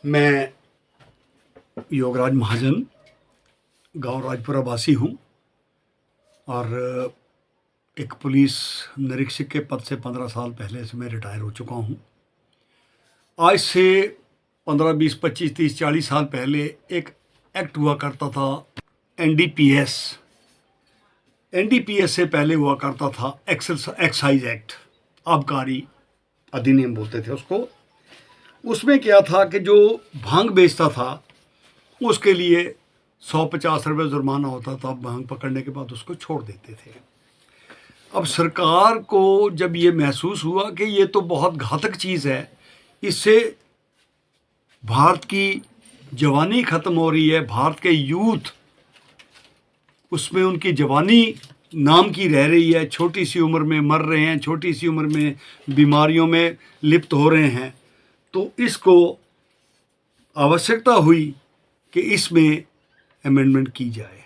मैं योगराज महाजन गांव राजपुरा वासी हूं और एक पुलिस निरीक्षक के पद से 15 साल पहले से मैं रिटायर हो चुका हूं। आज से 15, 20, 25, 30, 40 साल पहले एक एक्ट हुआ करता था एनडीपीएस। एनडीपीएस से पहले हुआ करता था एक्साइज एक्ट, आबकारी अधिनियम बोलते थे उसको। उसमें क्या था कि जो भांग बेचता था उसके लिए 150 रुपये जुर्माना होता था। भांग पकड़ने के बाद उसको छोड़ देते थे। अब सरकार को जब ये महसूस हुआ कि ये तो बहुत घातक चीज़ है, इससे भारत की जवानी ख़त्म हो रही है, भारत के यूथ उसमें उनकी जवानी नाम की रह रही है, छोटी सी उम्र में मर रहे हैं, छोटी सी उम्र में बीमारियों में लिप्त हो रहे हैं। तो इसको आवश्यकता हुई कि इसमें अमेंडमेंट की जाए।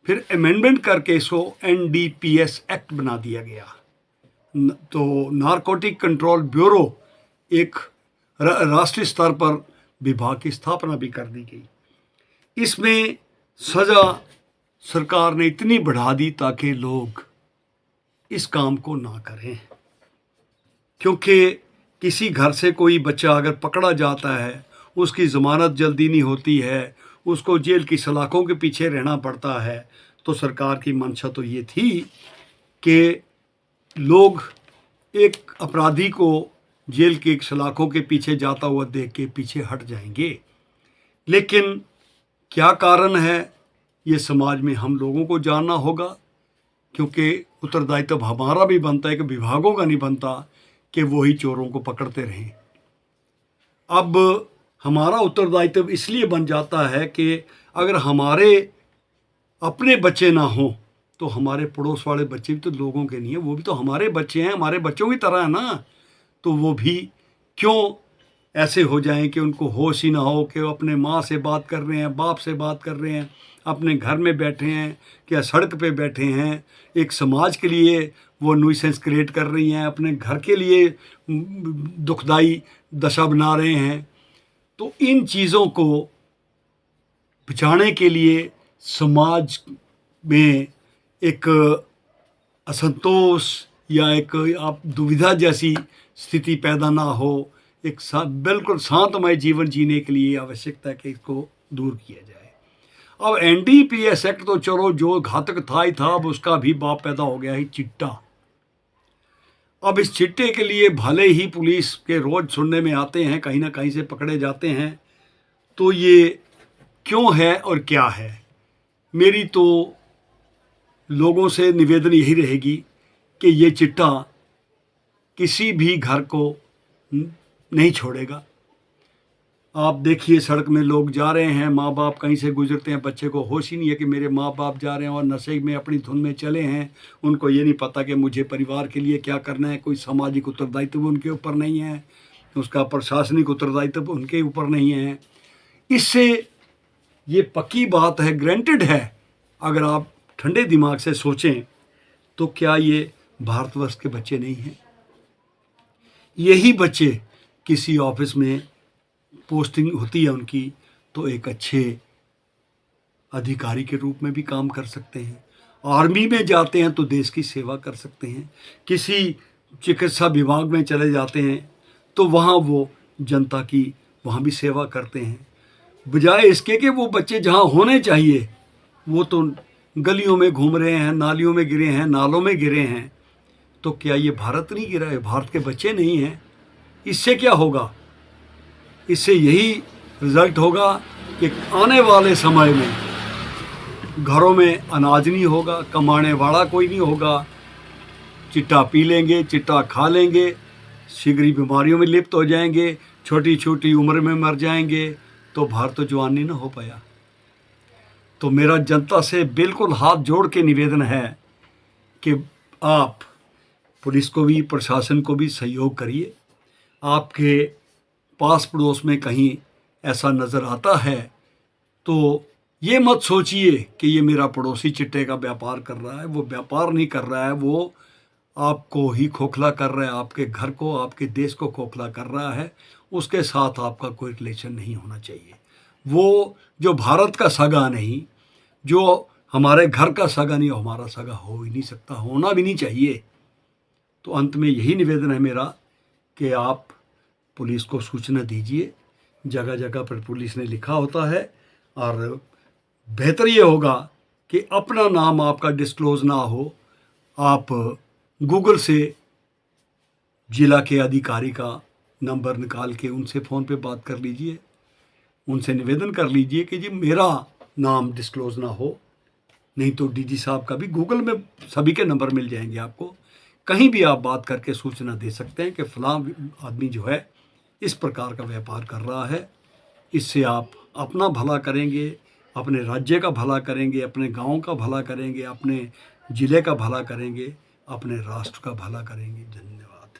फिर अमेंडमेंट करके इसको एनडीपीएस एक्ट बना दिया गया। तो नारकोटिक कंट्रोल ब्यूरो एक राष्ट्रीय स्तर पर विभाग की स्थापना भी कर दी गई। इसमें सज़ा सरकार ने इतनी बढ़ा दी ताकि लोग इस काम को ना करें, क्योंकि किसी घर से कोई बच्चा अगर पकड़ा जाता है, उसकी ज़मानत जल्दी नहीं होती है, उसको जेल की सलाखों के पीछे रहना पड़ता है। तो सरकार की मंशा तो ये थी कि लोग एक अपराधी को जेल की सलाखों के पीछे जाता हुआ देख के पीछे हट जाएंगे। लेकिन क्या कारण है, ये समाज में हम लोगों को जानना होगा, क्योंकि उत्तरदायित्व हमारा भी बनता है कि विभागों का नहीं बनता कि वही चोरों को पकड़ते रहें। अब हमारा उत्तरदायित्व इसलिए बन जाता है कि अगर हमारे अपने बच्चे ना हों तो हमारे पड़ोस वाले बच्चे भी तो लोगों के नहीं हैं, वो भी तो हमारे बच्चे हैं, हमारे बच्चों की तरह है ना। तो वो भी क्यों ऐसे हो जाएं कि उनको होश ही ना हो कि वो अपने माँ से बात कर रहे हैं, बाप से बात कर रहे हैं, अपने घर में बैठे हैं, क्या सड़क पे बैठे हैं, एक समाज के लिए वो न्यूसेंस क्रिएट कर रही हैं, अपने घर के लिए दुखदाई दशा बना रहे हैं। तो इन चीज़ों को बचाने के लिए समाज में एक असंतोष या एक आप दुविधा जैसी स्थिति पैदा ना हो, एक बिल्कुल शांतमय जीवन जीने के लिए आवश्यकता है कि इसको दूर किया जाए। अब एनडीपीएस एक्ट तो चलो जो घातक था ही था, अब उसका भी बाप पैदा हो गया है चिट्टा। अब इस चिट्टे के लिए भले ही पुलिस के रोज सुनने में आते हैं, कहीं ना कहीं से पकड़े जाते हैं, तो ये क्यों है और क्या है। मेरी तो लोगों से निवेदन यही रहेगी कि ये चिट्टा किसी भी घर को नहीं छोड़ेगा। आप देखिए सड़क में लोग जा रहे हैं, माँ बाप कहीं से गुजरते हैं, बच्चे को होश ही नहीं है कि मेरे माँ बाप जा रहे हैं और नशे में अपनी धुन में चले हैं। उनको ये नहीं पता कि मुझे परिवार के लिए क्या करना है। कोई सामाजिक उत्तरदायित्व उनके ऊपर नहीं है, उसका प्रशासनिक उत्तरदायित्व उनके ऊपर नहीं है। इससे ये पक्की बात है, ग्रांटेड है, अगर आप ठंडे दिमाग से सोचें तो क्या ये भारतवर्ष के बच्चे नहीं हैं? यही बच्चे किसी ऑफिस में पोस्टिंग होती है उनकी, तो एक अच्छे अधिकारी के रूप में भी काम कर सकते हैं। आर्मी में जाते हैं तो देश की सेवा कर सकते हैं। किसी चिकित्सा विभाग में चले जाते हैं तो वहाँ वो जनता की वहाँ भी सेवा करते हैं। बजाय इसके कि वो बच्चे जहाँ होने चाहिए वो तो गलियों में घूम रहे हैं, नालियों में गिरे हैं, नालों में गिरे हैं। तो क्या ये भारत नहीं गिरा है? भारत के बच्चे नहीं हैं? इससे क्या होगा? इससे यही रिजल्ट होगा कि आने वाले समय में घरों में अनाज नहीं होगा, कमाने वाला कोई नहीं होगा, चिट्टा पी लेंगे, चिट्टा खा लेंगे, शीघ्र बीमारियों में लिप्त हो जाएंगे, छोटी छोटी उम्र में मर जाएंगे। तो भारत तो जवान नहीं ना हो पाया। तो मेरा जनता से बिल्कुल हाथ जोड़ के निवेदन है कि आप पुलिस को भी, प्रशासन को भी सहयोग करिए। आपके पास पड़ोस में कहीं ऐसा नज़र आता है तो ये मत सोचिए कि ये मेरा पड़ोसी चिट्टे का व्यापार कर रहा है। वो व्यापार नहीं कर रहा है, वो आपको ही खोखला कर रहा है, आपके घर को, आपके देश को खोखला कर रहा है। उसके साथ आपका कोई रिलेशन नहीं होना चाहिए। वो जो भारत का सगा नहीं, जो हमारे घर का सगा नहीं, हमारा सगा हो ही नहीं सकता, होना भी नहीं चाहिए। तो अंत में यही निवेदन है मेरा कि आप पुलिस को सूचना दीजिए। जगह जगह पर पुलिस ने लिखा होता है, और बेहतर ये होगा कि अपना नाम आपका डिस्क्लोज़ ना हो। आप गूगल से जिला के अधिकारी का नंबर निकाल के उनसे फ़ोन पे बात कर लीजिए, उनसे निवेदन कर लीजिए कि जी मेरा नाम डिस्क्लोज़ ना हो। नहीं तो डीजी साहब का भी गूगल में सभी के नंबर मिल जाएंगे आपको। कहीं भी आप बात करके सूचना दे सकते हैं कि फ़लाँ आदमी जो है इस प्रकार का व्यापार कर रहा है। इससे आप अपना भला करेंगे, अपने राज्य का भला करेंगे, अपने गांव का भला करेंगे, अपने ज़िले का भला करेंगे, अपने राष्ट्र का भला करेंगे। धन्यवाद।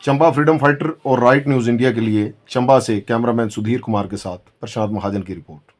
चंबा फ्रीडम फाइटर और राइट न्यूज़ इंडिया के लिए चंबा से कैमरामैन सुधीर कुमार के साथ प्रशांत महाजन की रिपोर्ट।